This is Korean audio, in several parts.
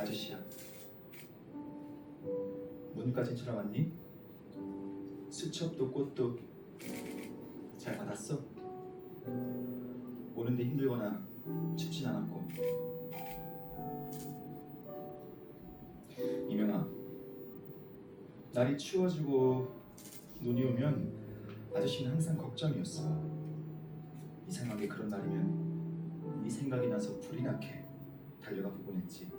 아저씨야, 문까지 들어왔니? 수첩도 꽃도 잘 받았어? 오는데 힘들거나 춥진 않았고. 이명아, 날이 추워지고 눈이 오면 아저씨는 항상 걱정이었어. 이상하게 그런 날이면 네 생각이 나서 불이 나게 달려가 보곤 했지.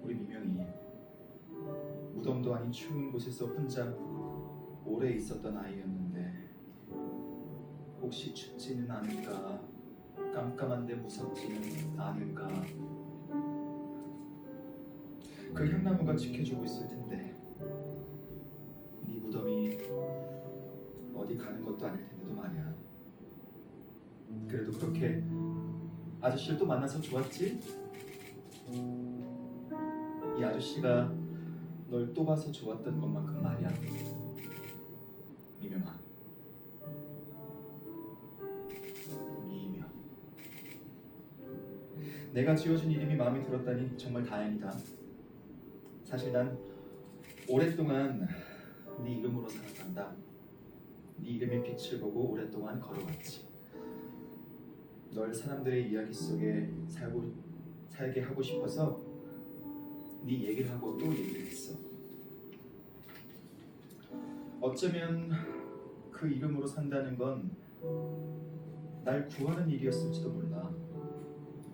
우리 미명이 무덤도 아닌 추운 곳에서 혼자 오래 있었던 아이였는데 혹시 춥지는 않을까, 깜깜한데 무섭지는 않을까. 그 향나무가 지켜주고 있을 텐데 네 무덤이 어디 가는 것도 아닐 텐데도 말이야. 그래도 그렇게 아저씨를 또 만나서 좋았지? 이 아저씨가 널 또 봐서 좋았던 것만큼 말이야. 미명아, 미명. 내가 지어준 이름이 마음에 들었다니 정말 다행이다. 사실 난 오랫동안 네 이름으로 살아간다. 네 이름의 빛을 보고 오랫동안 걸어왔지. 널 사람들의 이야기 속에 살게 하고 싶어서 네 얘기를 하고 또 얘기를 했어. 어쩌면 그 이름으로 산다는 건 날 구하는 일이었을지도 몰라.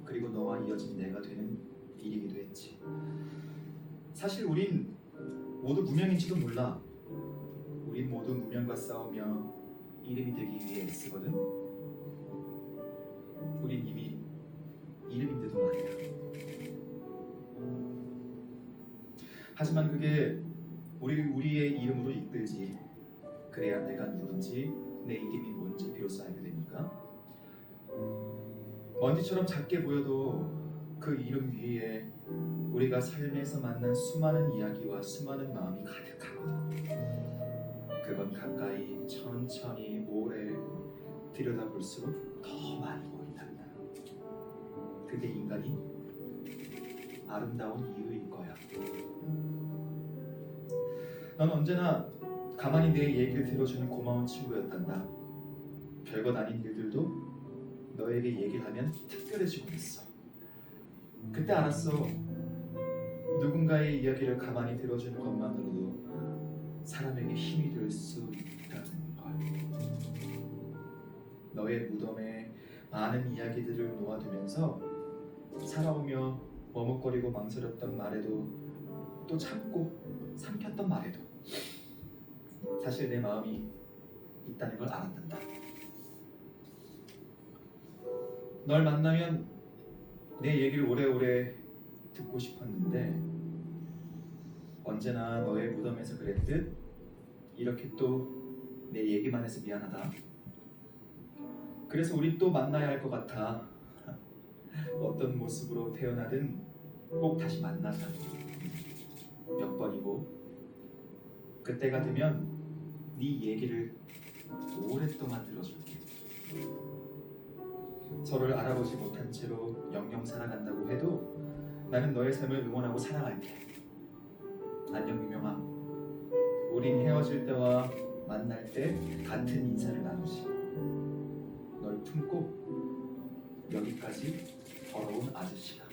그리고 너와 이어진 내가 되는 일이기도 했지. 사실 우린 모두 무명인지도 몰라. 우린 모두 무명과 싸우며 이름이 되기 위해 애쓰거든. 우린 이미 이름인데도 말이야. 하지만 그게 우리의 이름으로 이끌지. 그래야 내가 누군지, 내 이름이 뭔지 비로소 알게 되니까. 먼지처럼 작게 보여도 그 이름 위에 우리가 삶에서 만난 수많은 이야기와 수많은 마음이 가득하거든. 그건 가까이, 천천히, 오래 들여다볼수록 더 많이 보인단다. 그게 인간이 아름다운 이유일 거야. 넌 언제나 가만히 내 얘기를 들어주는 고마운 친구였단다. 별것 아닌 일들도 너에게 얘기를 하면 특별해지고 있어. 그때 알았어. 누군가의 이야기를 가만히 들어주는 것만으로도 사람에게 힘이 될 수 있다는 걸. 너의 무덤에 많은 이야기들을 놓아두면서 살아오며 머뭇거리고 망설였던 말에도 또 참고 삼켰던 말에도 사실 내 마음이 있다는 걸 알았단다. 널 만나면 내 얘기를 오래오래 듣고 싶었는데 언제나 너의 무덤에서 그랬듯 이렇게 또 내 얘기만 해서 미안하다. 그래서 우리 또 만나야 할 것 같아. 어떤 모습으로 태어나든 꼭 다시 만나자. 몇 번이고 그때가 되면 네 얘기를 오랫동안 들어줄게. 서로를 알아보지 못한 채로 영영 살아간다고 해도 나는 너의 삶을 응원하고 사랑할게. 안녕 유명아. 우린 헤어질 때와 만날 때 같은 인사를 나누지. 널 품고 여기까지 걸어온 아저씨가.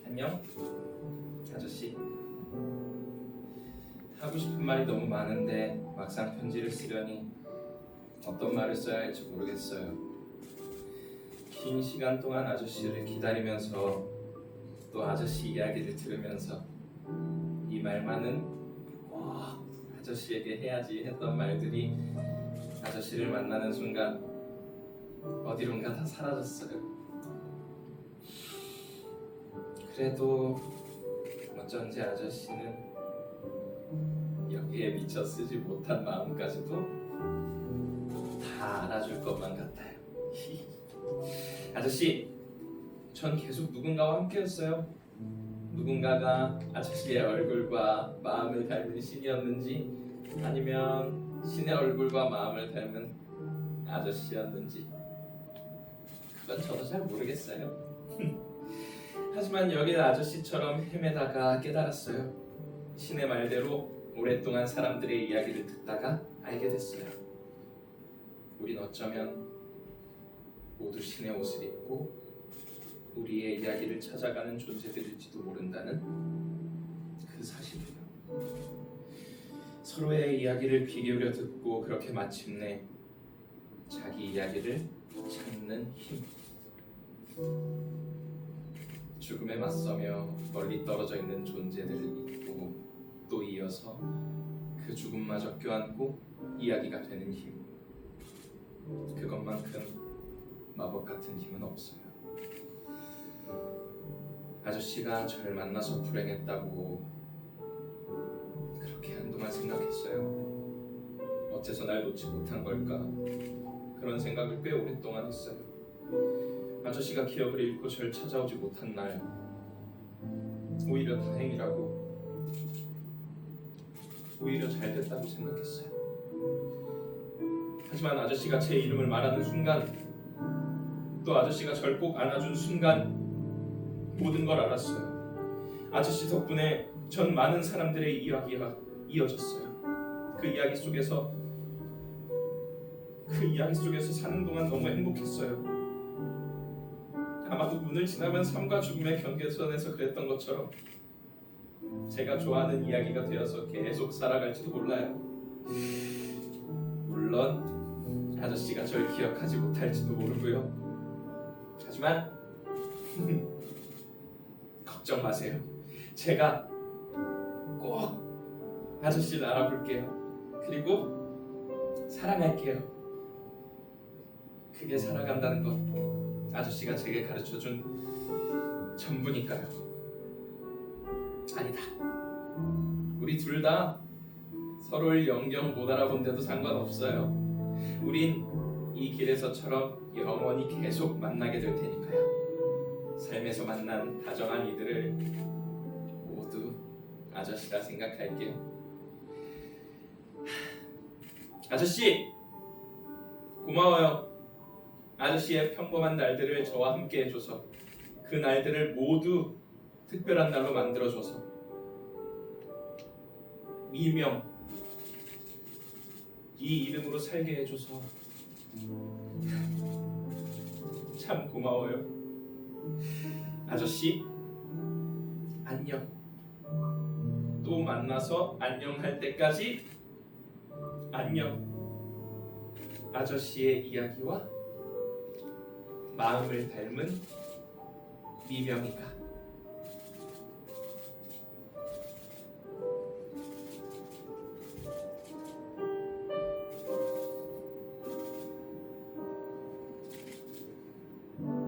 안녕, 아저씨. 하고 싶은 말이 너무 많은데 막상 편지를 쓰려니 어떤 말을 써야 할지 모르겠어요. 긴 시간 동안 아저씨를 기다리면서 또 아저씨 이야기를 들으면서 이 말만은 꼭 아저씨에게 해야지 했던 말들이 아저씨를 만나는 순간 어디론가 다 사라졌어요. 그래도 어쩐지 아저씨는 여기에 미처 쓰지 못한 마음까지도 알아줄 것만 같아요. 아저씨, 전 계속 누군가와 함께였어요. 누군가가 아저씨의 얼굴과 마음을 닮은 신이었는지 아니면 신의 얼굴과 마음을 닮은 아저씨였는지 그건 저도 잘 모르겠어요. 하지만 여기는 아저씨처럼 헤매다가 깨달았어요. 신의 말대로 오랫동안 사람들의 이야기를 듣다가 알게 됐어요. 우린 어쩌면 모두 신의 옷을 입고 우리의 이야기를 찾아가는 존재들일지도 모른다는 그 사실이요. 서로의 이야기를 귀 기울여 듣고 그렇게 마침내 자기 이야기를 찾는 힘. 죽음에 맞서며 멀리 떨어져 있는 존재들을 잊고 또 이어서 그 죽음마저 껴안고 이야기가 되는 힘. 그것만큼 마법 같은 힘은 없어요. 아저씨가 저를 만나서 불행했다고 그렇게 한동안 생각했어요. 어째서 날 놓지 못한 걸까? 그런 생각을 꽤 오랫동안 했어요. 아저씨가 기억을 잃고 절 찾아오지 못한 날 오히려 다행이라고, 오히려 잘 됐다고 생각했어요. 하지만 아저씨가 제 이름을 말하는 순간, 또 아저씨가 절 꼭 안아준 순간 모든 걸 알았어요. 아저씨 덕분에 전 많은 사람들의 이야기가 이어졌어요. 그 이야기 속에서 사는 동안 너무 행복했어요. 아마도 문을 지나면 삶과 죽음의 경계선에서 그랬던 것처럼 제가 좋아하는 이야기가 되어서 계속 살아갈지도 몰라요. 물론 아저씨가 절 기억하지 못할지도 모르고요. 하지만 걱정 마세요. 제가 꼭 아저씨를 알아볼게요. 그리고 사랑할게요. 그게 살아간다는 것, 아저씨가 제게 가르쳐준 전부니까요. 아니다. 우리 둘 다 서로를 영영 못 알아본데도 상관없어요. 우린 이 길에서처럼 영원히 계속 만나게 될 테니까요. 삶에서 만난 다정한 이들을 모두 아저씨라 생각할게요. 아저씨, 고마워요. 아저씨의 평범한 날들을 저와 함께 해줘서, 그 날들을 모두 특별한 날로 만들어줘서, 미명, 이 이름으로 살게 해줘서 참 고마워요. 아저씨, 안녕. 또 만나서 안녕할 때까지 안녕. 아저씨의 이야기와 마음을 닮은 미명이가.